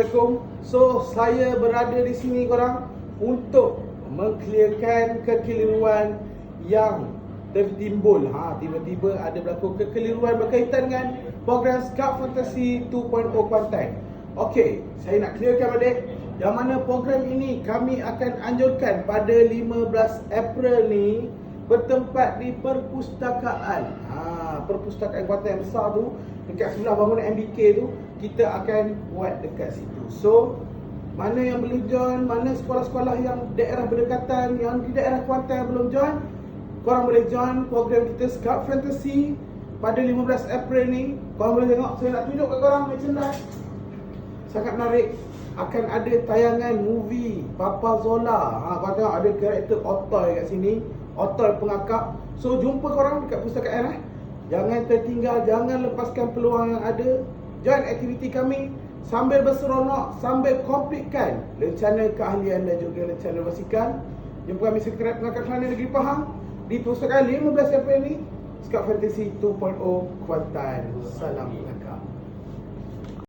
Assalamualaikum. So saya berada di sini korang untuk mengclearkan kekeliruan yang tertimbul. Tiba-tiba ada berlaku kekeliruan berkaitan dengan program Scout Fantasy 2.0 Kuantan. Okey, saya nak clearkan balik yang mana program ini kami akan anjurkan pada 15 April ni bertempat di perpustakaan. Perpustakaan Kuantan yang besar tu dekat sebelah bangunan MBK tu, kita akan buat dekat situ. So, mana yang belum join, mana sekolah-sekolah yang daerah berdekatan, yang di daerah Kuantan yang belum join, korang boleh join program kita Scout Fantasy pada 15 April ni. Korang boleh tengok, saya nak tunjuk kat korang merchandise. Sangat menarik. Akan ada tayangan movie Papa Zola. Korang tengok ada karakter Otoy kat sini, Otoy pengakap. So, jumpa korang dekat perpustakaan. Jangan tertinggal, jangan lepaskan peluang yang ada. Join aktiviti kami sambil berseronok, sambil komplitkan rencana keahlian dan juga rencana basikal. Jumpa kami Sekretariat Pengangkat Kelana Negeri Pahang di perpustakaan 15 April ni, Scout Fantasy 2.0 Kuantan. Salam lengkap.